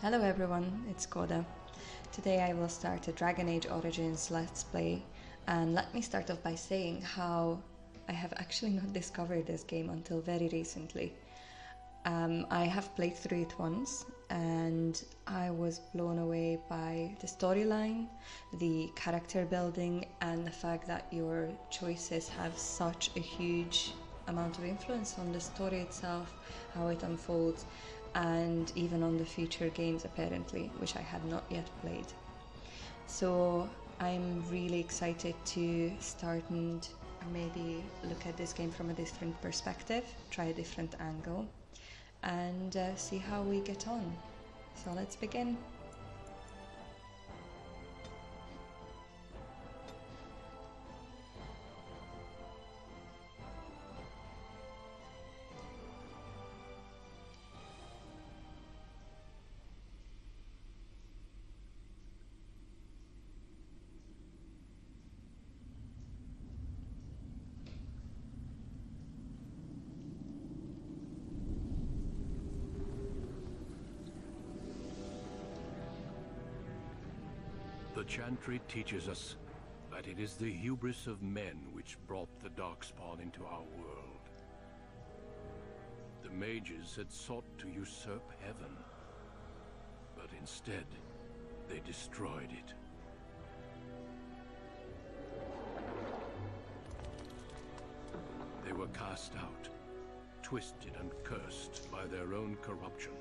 Hello everyone, it's Koda. Today I will start a Dragon Age Origins Let's Play, and let me start off by saying how I have actually not discovered this game until very recently. I have played through it once and I was blown away by the storyline, the character building, and the fact that your choices have such a huge amount of influence on the story itself, how it unfolds, and even on the future games apparently, which I had not yet played. So I'm really excited to start and maybe look at this game from a different perspective, try a different angle, and see how we get on. So let's begin. The Chantry teaches us that it is the hubris of men which brought the Darkspawn into our world. The mages had sought to usurp heaven, but instead they destroyed it. They were cast out, twisted and cursed by their own corruption.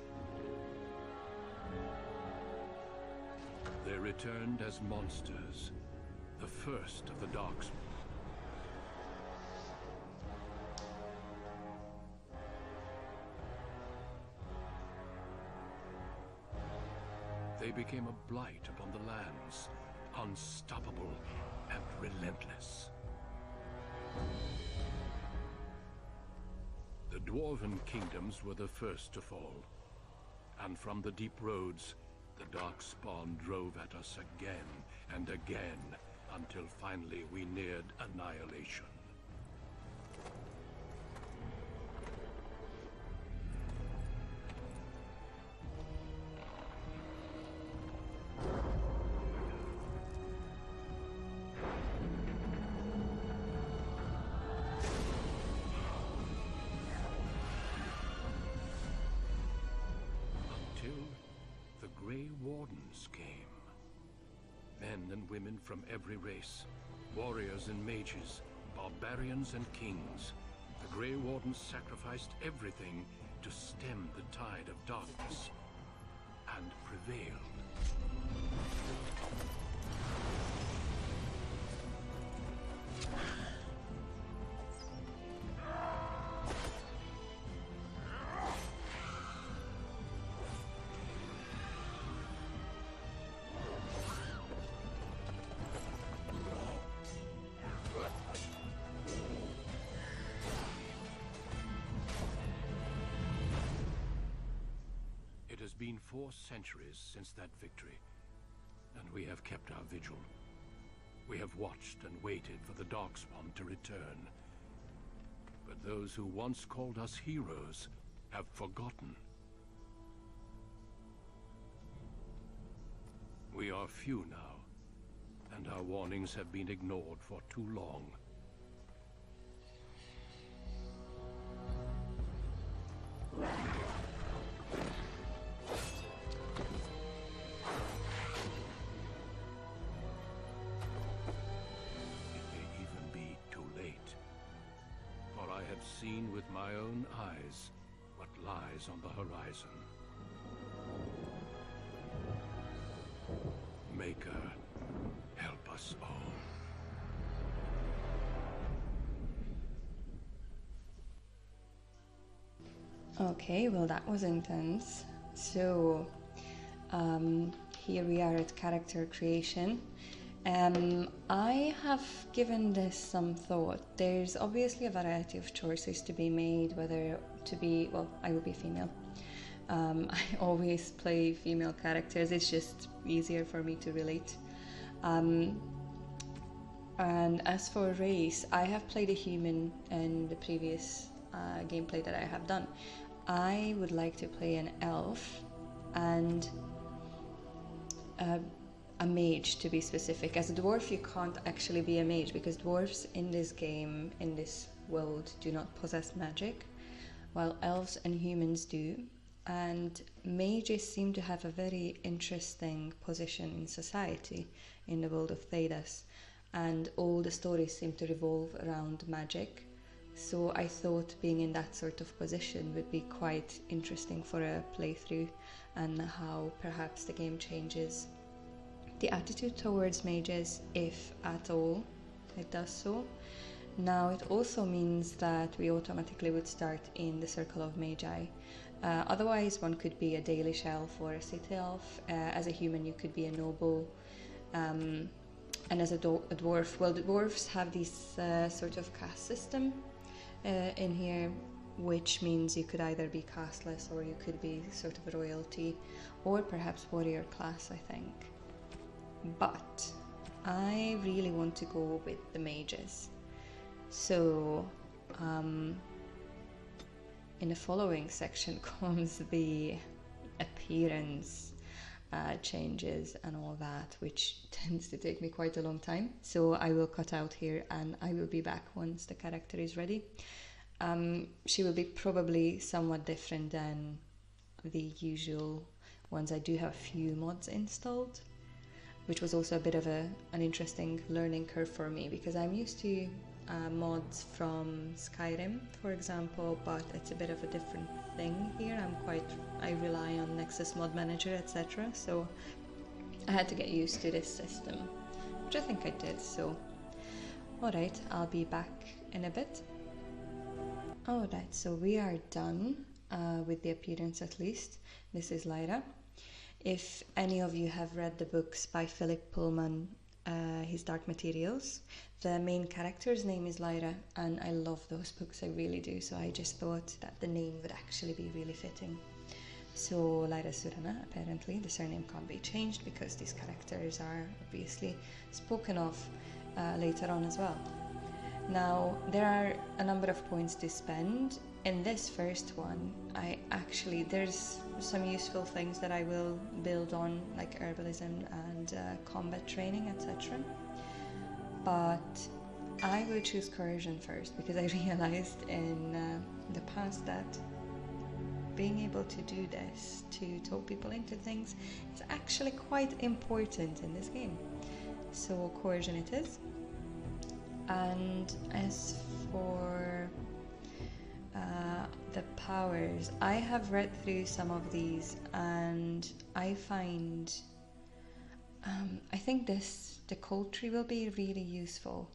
They returned as monsters, the first of the Darkspawn. They became a blight upon the lands, unstoppable and relentless. The Dwarven kingdoms were the first to fall, and from the deep roads, the Darkspawn drove at us again and again, until finally we neared annihilation. Grey Wardens came. Men and women from every race, warriors and mages, barbarians and kings. The Grey Wardens sacrificed everything to stem the tide of darkness, and prevailed. It has been 4 centuries since that victory, and we have kept our vigil. We have watched and waited for the Darkspawn to return. But those who once called us heroes have forgotten. We are few now, and our warnings have been ignored for too long. Seen with my own eyes what lies on the horizon. Maker, help us all. Okay, well that was intense. So, here we are at character creation. I have given this some thought. There's obviously a variety of choices to be made, whether to be, well, I will be female. I always play female characters, it's just easier for me to relate. And as for race, I have played a human in the previous gameplay that I have done. I would like to play an elf, and a mage, to be specific. As a dwarf, you can't actually be a mage because dwarves in this game, in this world, do not possess magic, while elves and humans do. And mages seem to have a very interesting position in society in the world of Thedas, and all the stories seem to revolve around magic. So I thought being in that sort of position would be quite interesting for a playthrough, and how perhaps the game changes the attitude towards mages, if at all it does so. Now it also means that we automatically would start in the Circle of Magi. Otherwise one could be a daily shelf or a city elf. As a human you could be a noble, and as a dwarf, well, the dwarves have this sort of caste system in here, which means you could either be casteless or you could be sort of royalty, or perhaps warrior class, I think. But I really want to go with the mages. So in the following section comes the appearance changes and all that, which tends to take me quite a long time. So I will cut out here and I will be back once the character is ready. She will be probably somewhat different than the usual ones. I do have a few mods installed, which was also a bit of an interesting learning curve for me, because I'm used to mods from Skyrim, for example, but it's a bit of a different thing here. I rely on Nexus Mod Manager, etc. So I had to get used to this system, which I think I did. So, alright, I'll be back in a bit. Alright, so we are done with the appearance, at least. This is Lyra. If any of you have read the books by Philip Pullman, his Dark Materials, the main character's name is Lyra, and I love those books, I really do, so I just thought that the name would actually be really fitting. So Lyra Surana, apparently the surname can't be changed because these characters are obviously spoken of later on as well. Now, there are a number of points to spend. In this first one, there's some useful things that I will build on, like herbalism and combat training, etc. But I will choose coercion first, because I realized in the past that being able to do this, to talk people into things, is actually quite important in this game. So coercion it is. And as for the powers, I have read through some of these, and I find I think the cold tree will be really useful,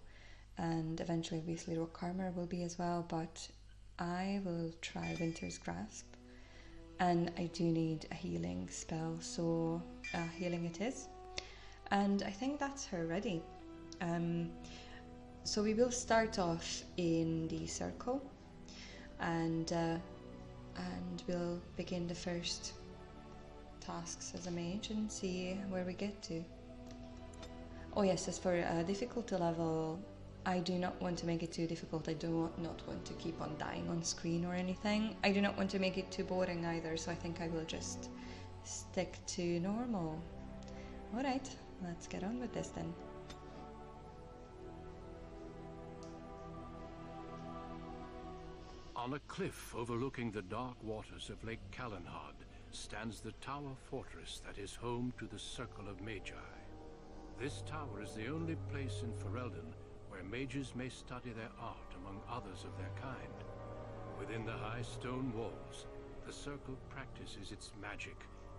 and eventually obviously rock armor will be as well, but I will try Winter's Grasp, and I do need a healing spell, so healing it is, and I think that's her ready. So we will start off in the circle, and we'll begin the first tasks as a mage and see where we get to. Oh yes, as for difficulty level, I do not want to make it too difficult. I do not want to keep on dying on screen or anything. I do not want to make it too boring either, so I think I will just stick to normal. Alright, let's get on with this then. On a cliff overlooking the dark waters of Lake Calenhad stands the tower fortress that is home to the Circle of Magi. This tower is the only place in Ferelden where mages may study their art among others of their kind. Within the high stone walls, the Circle practices its magic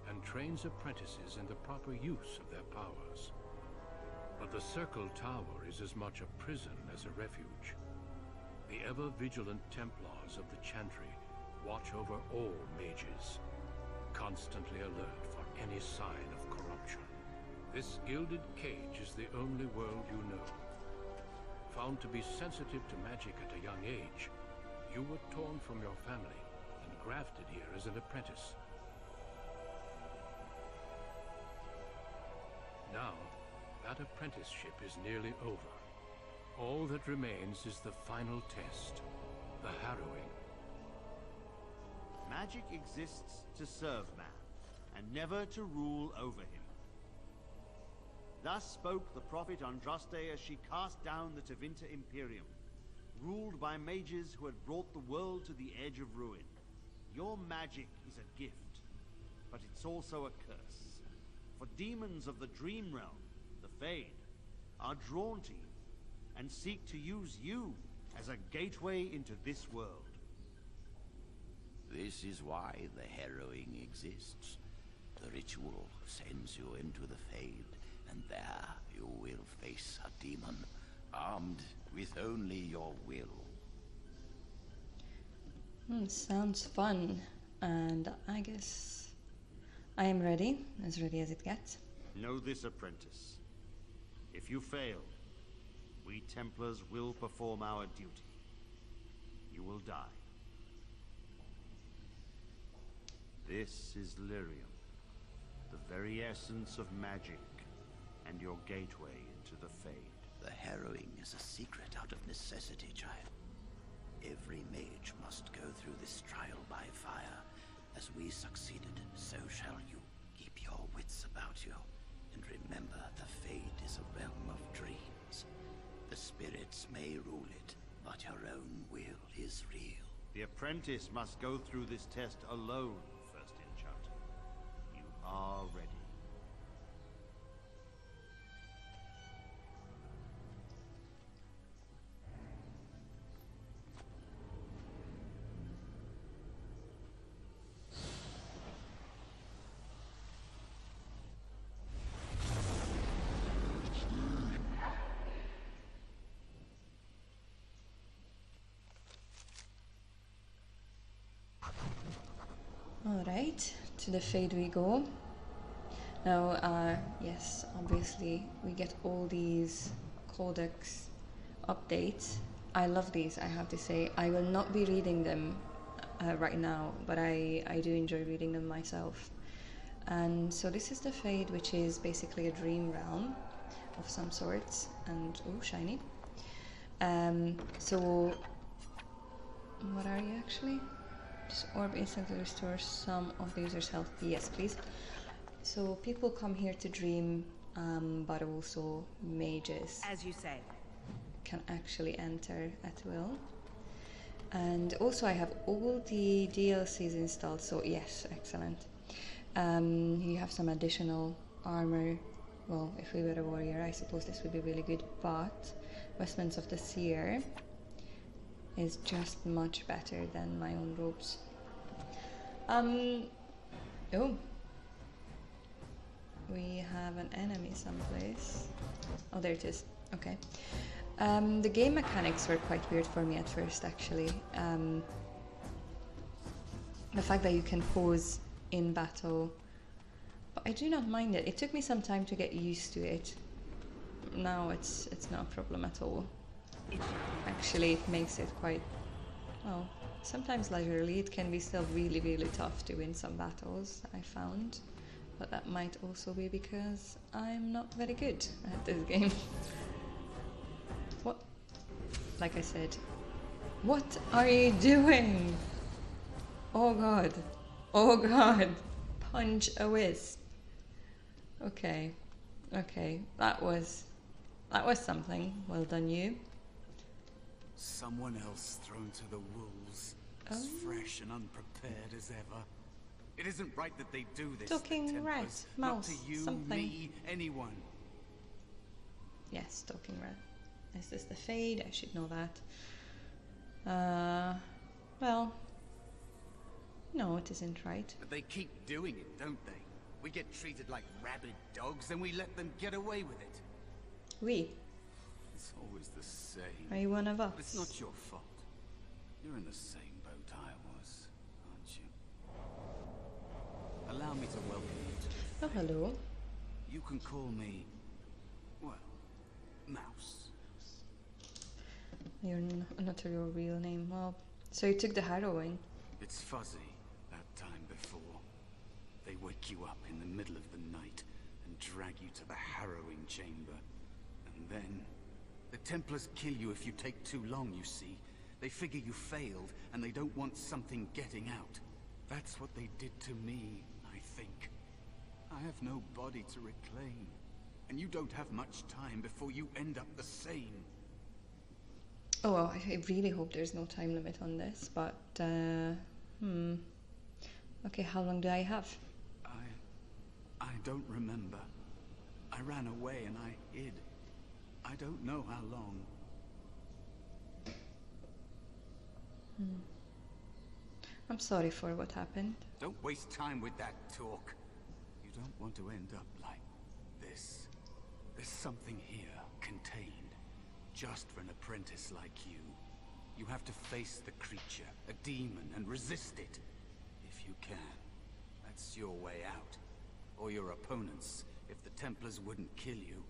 and trains apprentices in the proper use of their powers. But the Circle Tower is as much a prison as a refuge. The ever-vigilant Templars of the Chantry watch over all mages, constantly alert for any sign of corruption. This gilded cage is the only world you know. Found to be sensitive to magic at a young age, you were torn from your family and grafted here as an apprentice. Now, that apprenticeship is nearly over. All that remains is the final test, the harrowing. Magic exists to serve man, and never to rule over him. Thus spoke the prophet Andraste as she cast down the Tevinter Imperium, ruled by mages who had brought the world to the edge of ruin. Your magic is a gift, but it's also a curse. For demons of the Dream Realm, the Fade, are drawn to you, and seek to use you as a gateway into this world. This is why the harrowing exists. The ritual sends you into the Fade, and there you will face a demon, armed with only your will. Sounds fun, and I guess I am ready as it gets. Know this, apprentice. If you fail, we Templars will perform our duty. You will die. This is Lyrium, the very essence of magic, and your gateway into the Fade. The harrowing is a secret out of necessity, child. Every mage must go through this trial by fire. As we succeeded, so shall you. Keep your wits about you. And remember, the Fade is a realm of dreams. The spirits may rule it, but your own will is real. The apprentice must go through this test alone, First Enchanter. You are ready. Alright, to the Fade we go. Now, yes, obviously we get all these codex updates. I love these, I have to say. I will not be reading them right now, but I do enjoy reading them myself. And so this is the Fade, which is basically a dream realm of some sorts. And, oh, shiny. So, what are you actually? This orb instantly restores some of the user's health. Yes, please. So people come here to dream, but also mages, as you say, can actually enter at will. And also I have all the DLCs installed, so yes, excellent. You have some additional armor. Well, if we were a warrior, I suppose this would be really good, but Vestments of the Seer is just much better than my own robes. Oh. We have an enemy someplace. Oh, there it is. Okay. The game mechanics were quite weird for me at first, actually. The fact that you can pause in battle, but I do not mind it. It took me some time to get used to it. Now it's not a problem at all. Actually, it makes it quite, well, sometimes leisurely. It can be still really, really tough to win some battles, I found. But that might also be because I'm not very good at this game. What? Like I said, what are you doing? Oh god. Oh god. Punch a wisp. Okay. Okay. That was something. Well done, you. Someone else thrown to the wolves, as fresh and unprepared as ever. It isn't right that they do this. Talking rat, mouse, not to you, something. me, anyone. Yes, talking rat. Is this the Fade? I should know that. Well, no, it isn't right. But they keep doing it, don't they? We get treated like rabid dogs, and we let them get away with it. We? It's always the same. Are you one of us? But it's not your fault. You're in the same boat I was, aren't you? Allow me to welcome you to the Oh, hello. You can call me, well, Mouse. You're not your real name. Well, so you took the harrowing. It's fuzzy, that time before. They wake you up in the middle of the night and drag you to the harrowing chamber. And then, the Templars kill you if you take too long, you see. They figure you failed, and they don't want something getting out. That's what they did to me, I think. I have no body to reclaim, and you don't have much time before you end up the same. Oh, well, I really hope there's no time limit on this, but, Okay, how long do I have? I don't remember. I ran away and I hid. I don't know how long. I'm sorry for what happened. Don't waste time with that talk. You don't want to end up like this. There's something here, contained, just for an apprentice like you. You have to face the creature, a demon, and resist it. If you can. That's your way out. Or your opponents, if the Templars wouldn't kill you.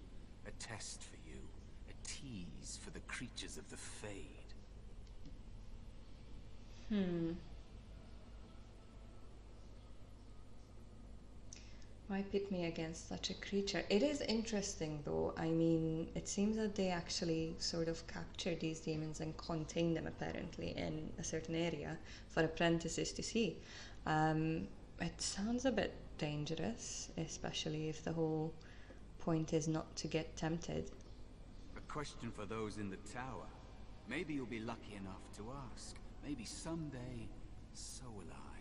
A test for you. A tease for the creatures of the Fade. Why pit me against such a creature? It is interesting though. I mean, it seems that they actually sort of capture these demons and contain them apparently in a certain area for apprentices to see. It sounds a bit dangerous, especially if the whole point is not to get tempted. A question for those in the tower. Maybe you'll be lucky enough to ask. Maybe someday, so will I.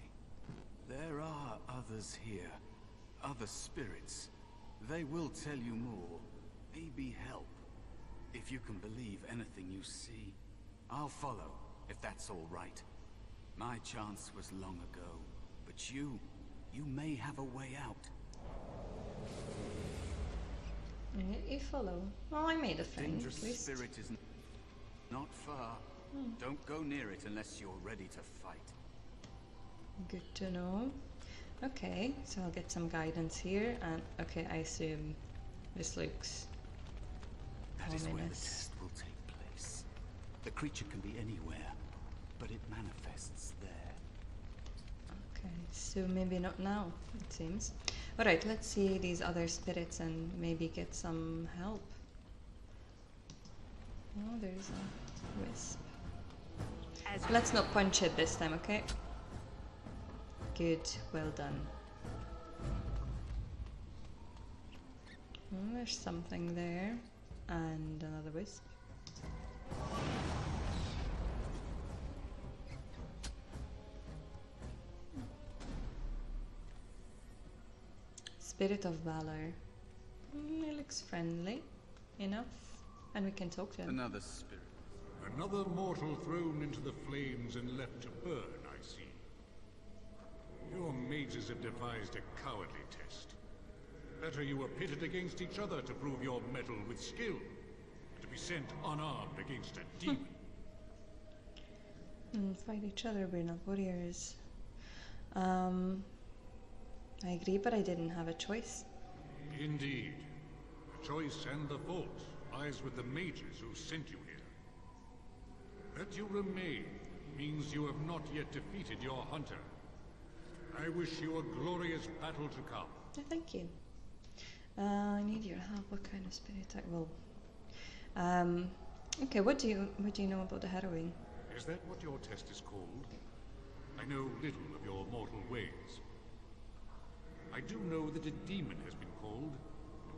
There are others here. Other spirits. They will tell you more. Maybe help. If you can believe anything you see. I'll follow, if that's all right. My chance was long ago. But you may have a way out. You follow. Well, I made a friend, Dangerous at least. spirit is not far. Don't go near it unless you're ready to fight. Good to know. Okay, so I'll get some guidance here, and okay, I assume this looks That is where the ominous. test will take place. The creature can be anywhere, but it manifests there. Okay, so maybe not now, it seems. Alright, let's see these other spirits and maybe get some help. Oh, there's a wisp. Let's not punch it this time, okay? Good, well done. Oh, there's something there. And another wisp. Spirit of Valor. It looks friendly enough. And we can talk to him. Another spirit. Another mortal thrown into the flames and left to burn, I see. Your mages have devised a cowardly test. Better you were pitted against each other to prove your mettle with skill, to be sent unarmed against a demon. Fight each other, we're not warriors. I agree, but I didn't have a choice. Indeed. The choice and the fault lies with the mages who sent you here. That you remain means you have not yet defeated your hunter. I wish you a glorious battle to come. Thank you. I need your help. What kind of spirit? Okay. What do you know about the harrowing? Is that what your test is called? I know little of your mortal ways. I do know that a demon has been called,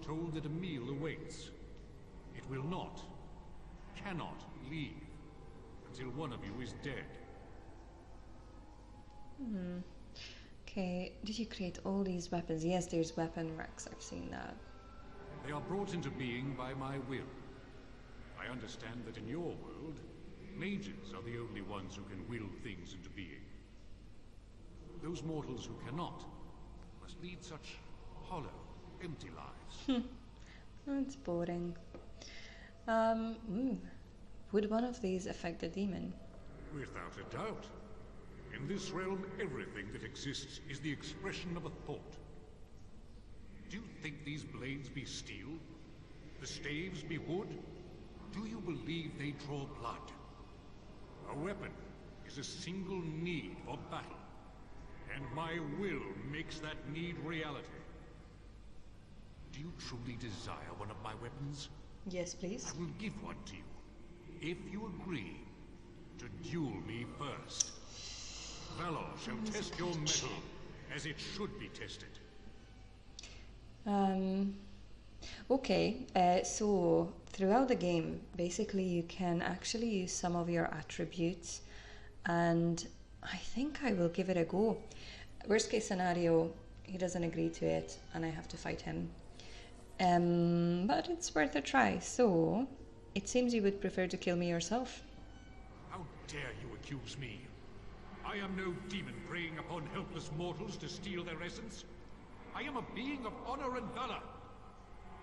told that a meal awaits. It will not, cannot leave until one of you is dead. Okay. Did you create all these weapons? Yes, there's weapon racks. I've seen that. They are brought into being by my will. I understand that in your world, mages are the only ones who can will things into being. Those mortals who cannot must lead such hollow, empty lives. It's boring. Would one of these affect the demon? Without a doubt. In this realm, everything that exists is the expression of a thought. Do you think these blades be steel? The staves be wood? Do you believe they draw blood? A weapon is a single need for battle, and my will makes that need reality. Do you truly desire one of my weapons? Yes, please. I will give one to you, if you agree to duel me first. Valor shall test your mettle as it should be tested. Okay, so throughout the game, basically you can actually use some of your attributes, and I think I will give it a go. Worst case scenario, he doesn't agree to it and I have to fight him. But it's worth a try, so it seems you would prefer to kill me yourself. How dare you accuse me? I am no demon preying upon helpless mortals to steal their essence. I am a being of honor and valor.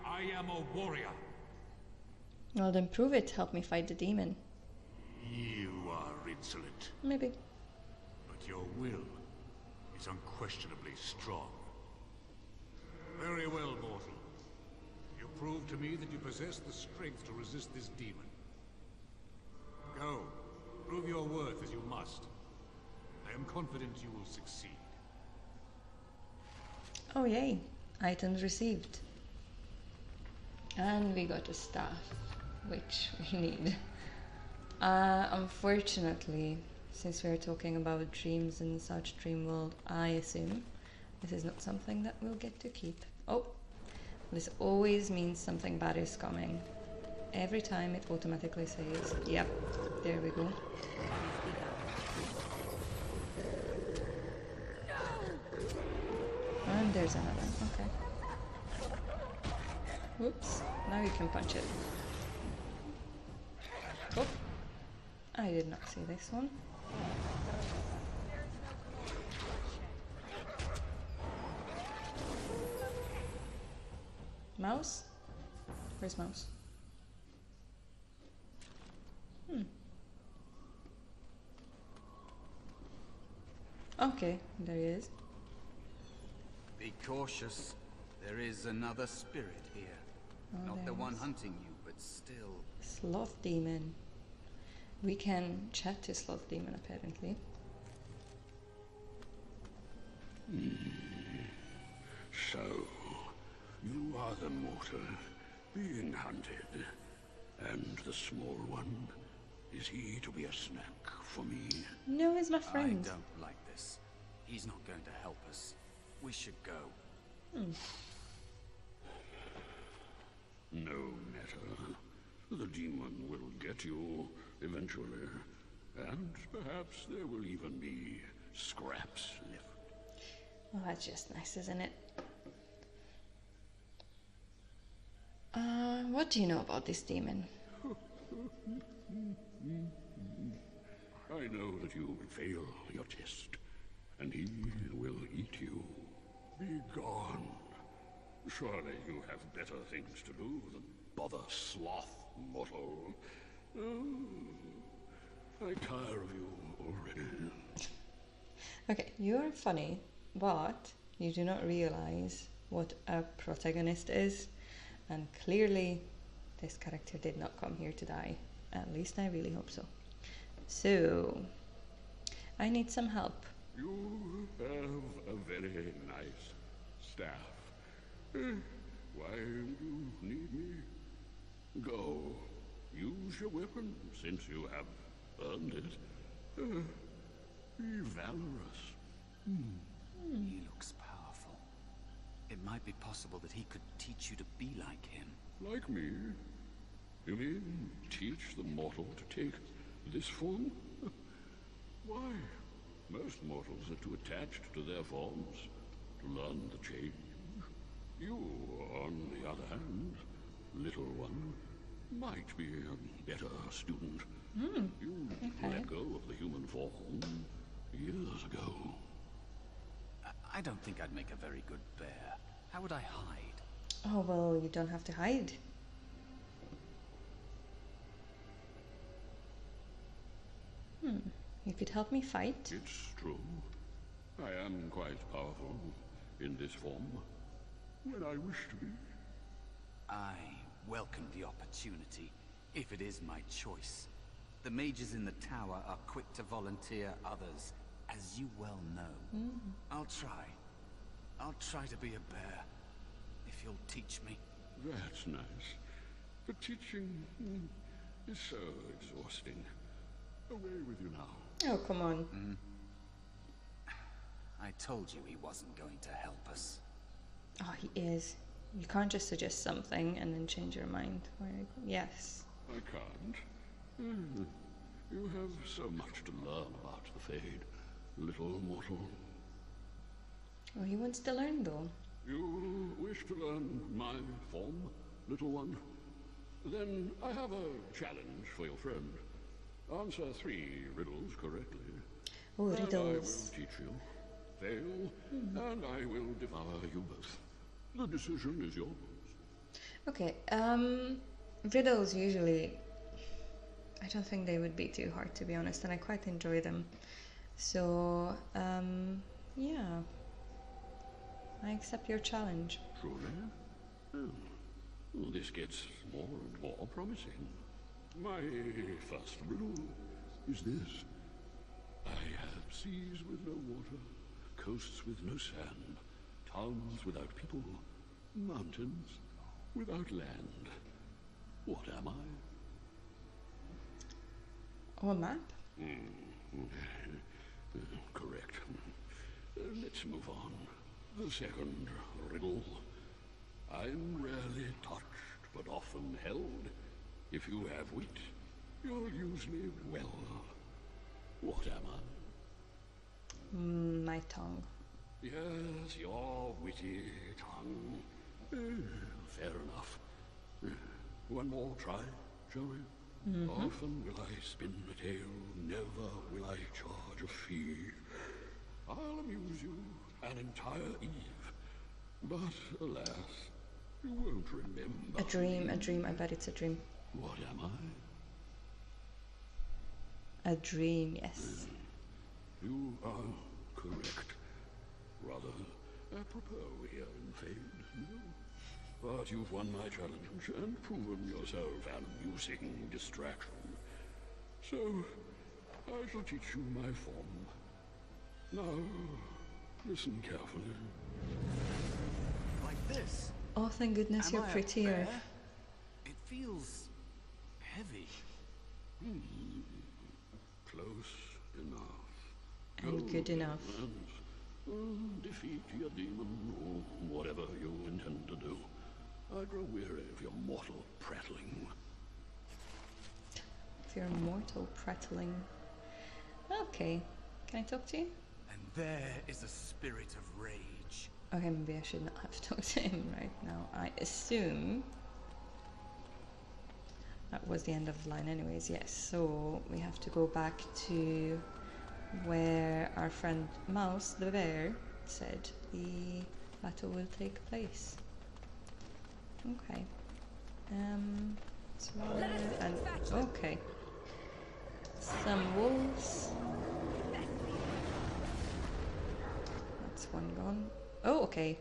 I am a warrior. Well, then prove it. Help me fight the demon. You are insolent, Maybe. but your will is unquestionably strong. Very well, mortal. You prove to me that you possess the strength to resist this demon. Go, prove your worth as you must. I am confident you will succeed. Oh yay, items received. And we got a staff, which we need. Unfortunately, since we're talking about dreams and such dream world, I assume this is not something that we'll get to keep. Oh, this always means something bad is coming. Every time it automatically says, yep, there we go. And there's another, okay. Whoops, now you can punch it. Oh, I did not see this one. Mouse? Where's mouse? Okay, there he is. Be cautious. There is another spirit here. Oh, Not the there one is. hunting you, but still. Sloth demon. We can chat to sloth demon apparently. So, you are the mortal being hunted. And the small one, is he to be a snack for me? No, he's my friend. I don't like this. He's not going to help us. We should go. No matter. The demon will get you eventually. And perhaps there will even be scraps left. Well, that's just nice, isn't it? What do you know about this demon? I know that you will fail your test, and he will eat you. Be gone. Surely you have better things to do than bother sloth, mortal. Oh, I tire of you already. Okay, you're funny, but you do not realize what a protagonist is, and clearly this character did not come here to die. At least I really hope so. So, I need some help. You have a very nice staff. Why do you need me? Go. Use your weapon, since you have earned it. Be valorous. He looks powerful. It might be possible that he could teach you to be like him. Like me? You mean teach the mortal to take this form? Why? Most mortals are too attached to their forms to learn the change. You, on the other hand, little one, might be a better student. You let go of the human form years ago. I don't think I'd make a very good bear. How would I hide? Oh, well, you don't have to hide. You could help me fight. It's true. I am quite powerful in this form when I wish to be. I welcome the opportunity, if it is my choice. The mages in the tower are quick to volunteer others, as you well know. I'll try. I'll try to be a bear, if you'll teach me. That's nice. But teaching is so exhausting. Away with you now. Oh, come on. I told you he wasn't going to help us. Oh, he is. You can't just suggest something and then change your mind. Yes. I can't. Hmm. You have so much to learn about the Fade, little mortal. Well, he wants to learn though. You wish to learn my form, little one? Then I have a challenge for your friend. Answer 3 riddles correctly. Oh, and riddles. I will teach you. Fail, and I will devour you both. The decision is yours. Okay, riddles usually, I don't think they would be too hard, to be honest, and I quite enjoy them. So, yeah. I accept your challenge. Truly? Oh. Well, this gets more and more promising. My first riddle is this. I have seas with no water, coasts with no sand, towns without people, mountains without land. What am I? Oh, a map? Correct. Let's move on. The second riddle. I'm rarely touched, but often held. If you have wit, you'll use me well. What am I? My tongue. Yes, your witty tongue. Fair enough. One more try, shall we? Often will I spin a tale, never will I charge a fee. I'll amuse you an entire eve, but alas, you won't remember. A dream, I bet it's a dream. What am I? A dream, yes. You are correct. Rather apropos here in Fade, no? But you've won my challenge and proven yourself an amusing distraction. So, I shall teach you my form. Now, listen carefully. Like this? Oh, thank goodness Am you're I a prettier. bear? It feels heavy. Close enough. And good enough. And defeat your demon, or whatever you intend to do. I grow weary of your mortal prattling. If you're mortal prattling. Okay, can I talk to you? And there is a spirit of rage. Okay, maybe I should not have talked to him right now. I assume that was the end of the line anyways, yes. So we have to go back to where our friend Mouse, the bear, said the battle will take place. Okay. And okay. Some wolves. That's one gone. Oh, okay.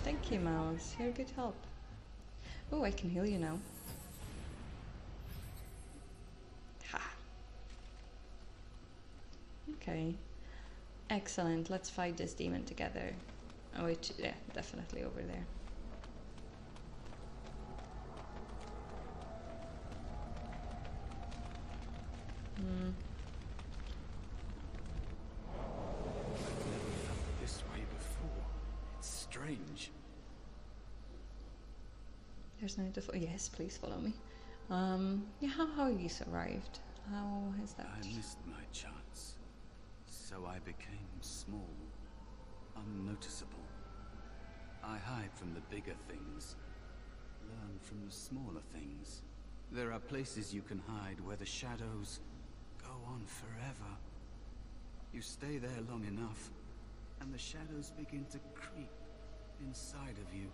Thank you, Mouse. You're good help. Oh, I can heal you now. Ha. Okay. Excellent. Let's fight this demon together. Oh, wait. Yeah, definitely over there. This way before. It's strange. There's no need to yes, please follow me. Yeah, how you survived? How is that? I missed my chance. So I became small. Unnoticeable. I hide from the bigger things. Learn from the smaller things. There are places you can hide where the shadows go on forever. You stay there long enough, and the shadows begin to creep inside of you.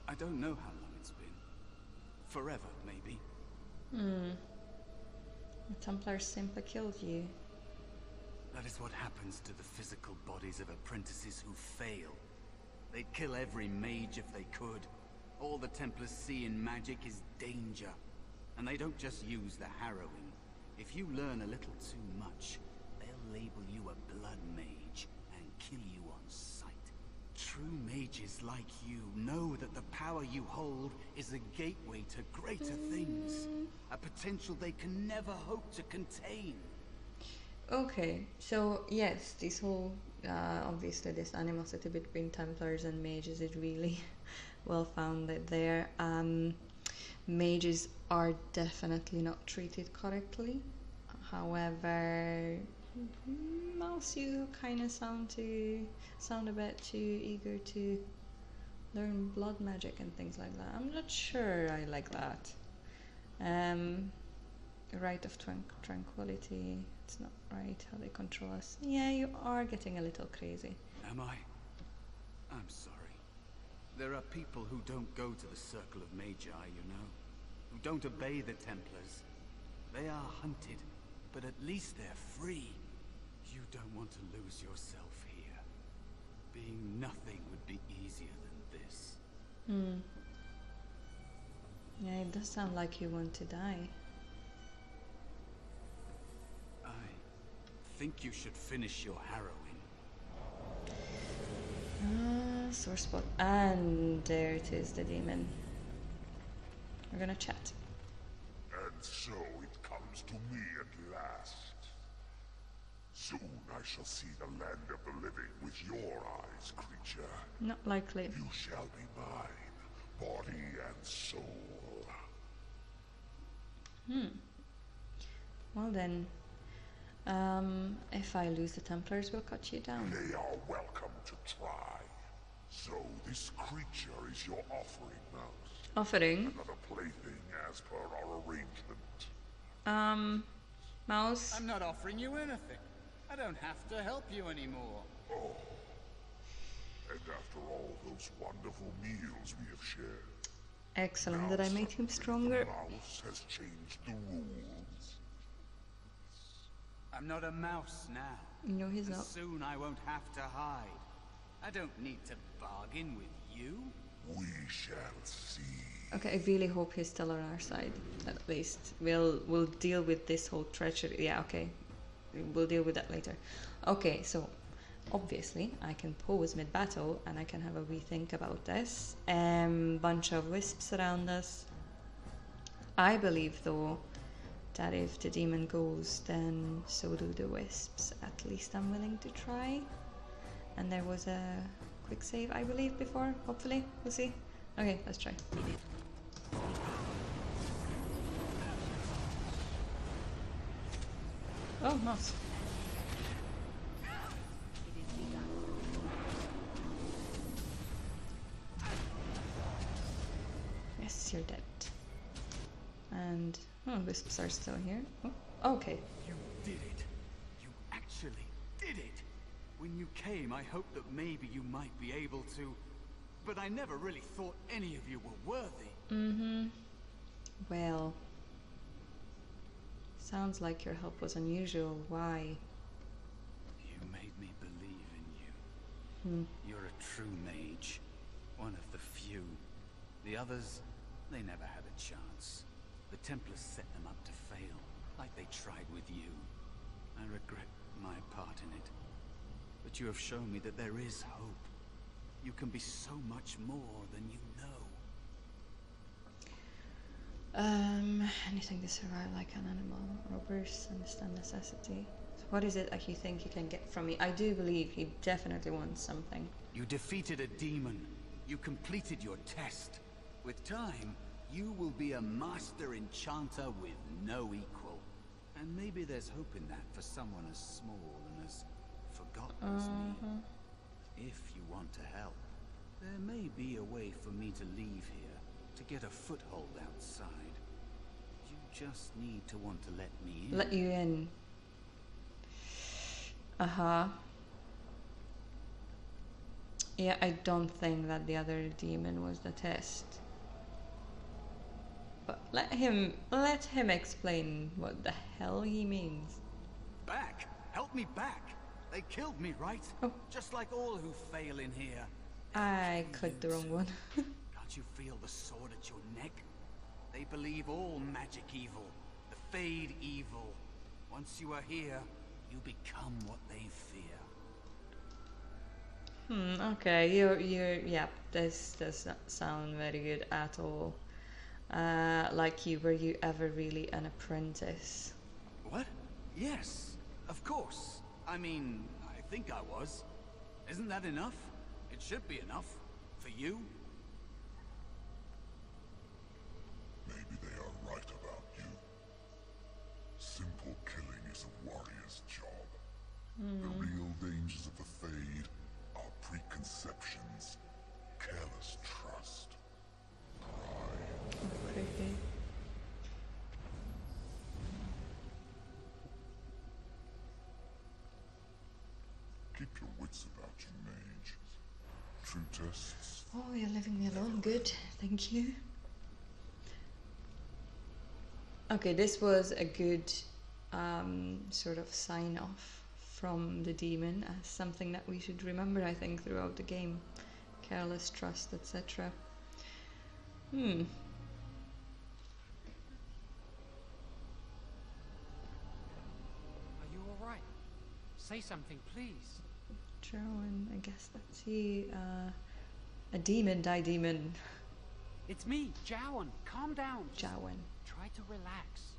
I don't know how long it's been. Forever, maybe. The Templars simply killed you. That is what happens to the physical bodies of apprentices who fail. They'd kill every mage if they could. All the Templars see in magic is danger. And they don't just use the harrowing. If you learn a little too much, they'll label you a blood mage and kill you on sight. True mages like you know that the power you hold is a gateway to greater things. A potential they can never hope to contain. Okay, so yes, this whole, obviously this animosity between Templars and mages is really well founded there. Mages are definitely not treated correctly. However, Mouse, you kind of sound a bit too eager to learn blood magic and things like that. I'm not sure I like that. Rite of tranquility. It's not right how they control us. Yeah, you are getting a little crazy. Am I? I'm sorry. There are people who don't go to the Circle of Magi, you know. Who don't obey the Templars. They are hunted, but at least they're free. You don't want to lose yourself here. Being nothing would be easier than this. Yeah, it does sound like you want to die. I think you should finish your harrowing. Sore spot. And there it is, the demon. We're gonna chat. And so it comes to me at last. Soon I shall see the land of the living with your eyes, creature. Not likely. You shall be mine, body and soul. Well then, if I lose the Templars, we'll cut you down. They are welcome to try. So this creature is your offering, Mouse. Offering? Another plaything as per our arrangement. Mouse? I'm not offering you anything. I don't have to help you anymore. Oh. And after all those wonderful meals we have shared. Excellent. Did I make him stronger? Mouse has changed the rules. I'm not a mouse now. No, he's And not. soon I won't have to hide. I don't need to bargain with you. We shall see. Okay, I really hope he's still on our side. At least we'll deal with this whole treachery. Yeah, okay. We'll deal with that later. Okay, so obviously I can pause mid-battle and I can have a rethink about this. Bunch of wisps around us. I believe though that if the demon goes, then so do the wisps. At least I'm willing to try. And there was a quick save, I believe, before. Hopefully, we'll see. Okay, let's try. Oh, mouse. Yes, you're dead. And wisps are still here. Oh, okay. You did it. You actually did it. When you came, I hoped that maybe you might be able to, but I never really thought any of you were worthy. Well, sounds like your help was unusual. Why? You made me believe in you. You're a true mage. One of the few. The others, they never had a chance. The Templars set them up to fail, like they tried with you. I regret my part in it. But you have shown me that there is hope. You can be so much more than you know. Anything to survive like an animal. Robbers understand necessity. So what is it that you think you can get from me? I do believe he definitely wants something. You defeated a demon. You completed your test. With time, you will be a master enchanter with no equal. And maybe there's hope in that for someone as small and as forgotten as me. If you want to help, there may be a way for me to leave here, to get a foothold outside. You just need to want to let me in. Let you in. Yeah, I don't think that the other demon was the test. But let him explain what the hell he means. Back! Help me back! They killed me, right? Oh. Just like all who fail in here. I clicked the wrong one. Can't you feel the sword at your neck? They believe all magic evil, the Fade evil. Once you are here, you become what they fear. Okay, yeah, this does not sound very good at all. Like you, were you ever really an apprentice? What? Yes, of course. I mean, I think I was. Isn't that enough? It should be enough. For you? Maybe they are right about you. Simple killing is a warrior's job. The real dangers of the Fade are preconceptions, careless trust, pride. Creepy. Keep your wits about you, mage. True tests. Oh, you're leaving me alone. Good, thank you. Okay, this was a good sort of sign off from the demon as something that we should remember, I think, throughout the game. Careless trust, etc. Are you alright? Say something, please. Joan, I guess that's he. A demon, die demon. It's me, Jowan. Calm down. Just Jowan. try to relax.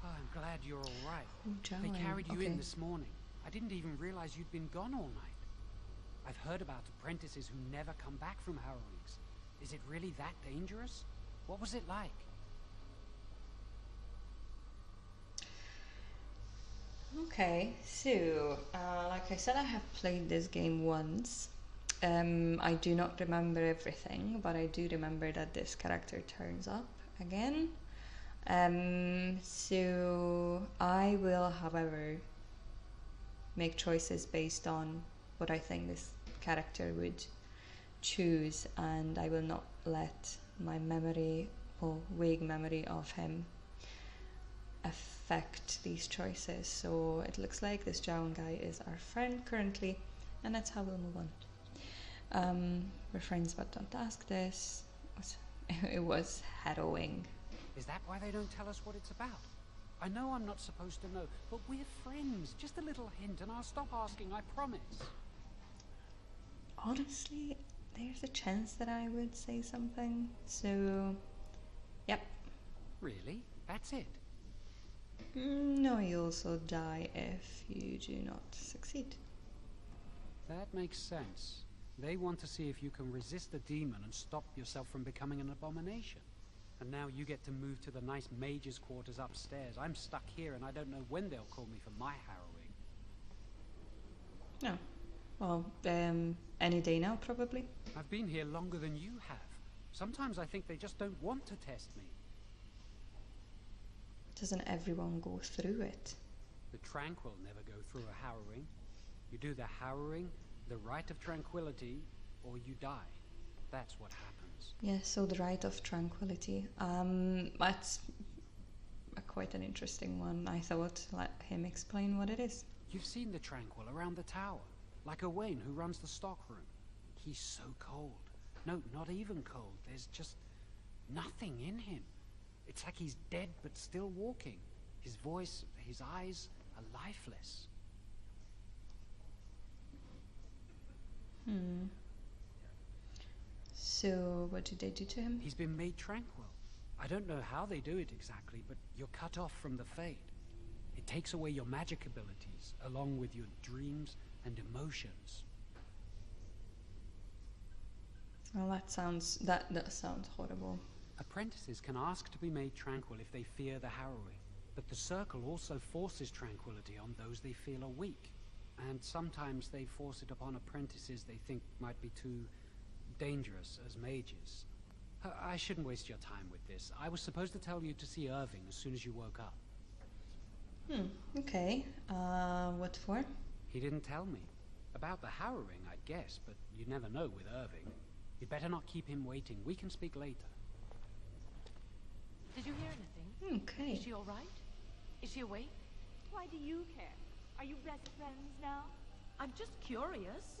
Oh, I'm glad you're alright. Oh, They Jowan, carried you okay. in this morning. I didn't even realize you'd been gone all night. I've heard about apprentices who never come back from harrowings. Is it really that dangerous? What was it like? Okay, so like I said, I have played this game once. I do not remember everything, but I do remember that this character turns up again. So I will, however, make choices based on what I think this character would choose, and I will not let my memory or vague memory of him affect these choices. So it looks like this Jowan guy is our friend currently, and that's how we'll move on. We're friends but don't ask this. It was harrowing. Is that why they don't tell us what it's about? I know I'm not supposed to know, but we're friends. Just a little hint and I'll stop asking, I promise. Honestly, there's a chance that I would say something, so yep. Really? That's it? No, you also die if you do not succeed. That makes sense. They want to see if you can resist the demon and stop yourself from becoming an abomination. And now you get to move to the nice mage's quarters upstairs. I'm stuck here and I don't know when they'll call me for my harrowing. No. Well, any day now, probably. I've been here longer than you have. Sometimes I think they just don't want to test me. Doesn't everyone go through it? The tranquil never go through a harrowing. You do the harrowing, the rite of tranquility, or you die. That's what happens. Yeah, so the rite of tranquility. That's quite an interesting one. I thought, let him explain what it is. You've seen the tranquil around the tower, like Owain who runs the stockroom. He's so cold. No, not even cold. There's just nothing in him. It's like he's dead but still walking. His voice, his eyes are lifeless. So what did they do to him? He's been made tranquil. I don't know how they do it exactly, but you're cut off from the Fade. It takes away your magic abilities, along with your dreams and emotions. Well, that sounds horrible. Apprentices can ask to be made tranquil if they fear the harrowing, but the Circle also forces tranquility on those they feel are weak. And sometimes they force it upon apprentices they think might be too dangerous as mages. I shouldn't waste your time with this. I was supposed to tell you to see Irving as soon as you woke up. Okay. What for? He didn't tell me. About the harrowing, I'd guess, but you never know with Irving. You'd better not keep him waiting. We can speak later. Did you hear anything? Okay. Is she all right? Is she awake? Why do you care? Are you best friends now? I'm just curious.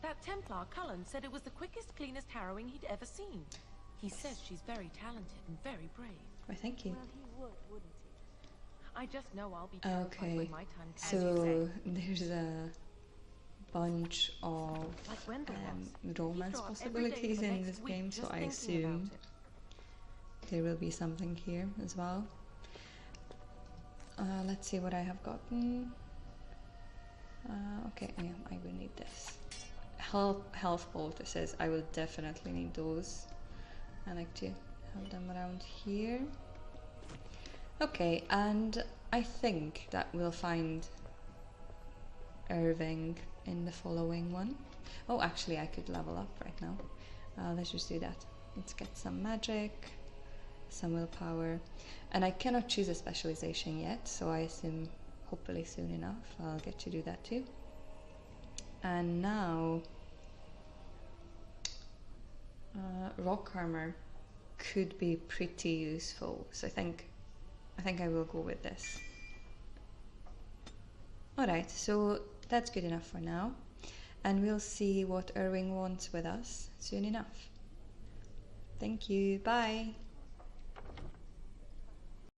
That Templar, Cullen, said it was the quickest, cleanest harrowing he'd ever seen. He says she's very talented and very brave. Why, thank you. Well, he would, wouldn't he? I just know I'll be terrified Okay. when my time comes. So there's a bunch of Like Wendell was. romance He thought every day possibilities for the in next this week game, so just I thinking assume about it. there will be something here as well. Let's see what I have gotten. Okay, yeah, I will need this. Health poultices, I will definitely need those. I like to have them around here. Okay, and I think that we'll find Irving in the following one. Oh, actually I could level up right now. Let's just do that. Let's get some magic, some willpower, and I cannot choose a specialization yet, so I assume hopefully soon enough I'll get to do that too. And now rock armor could be pretty useful, so I think I will go with this. Alright, so that's good enough for now, and we'll see what Irving wants with us soon enough. Thank you, bye!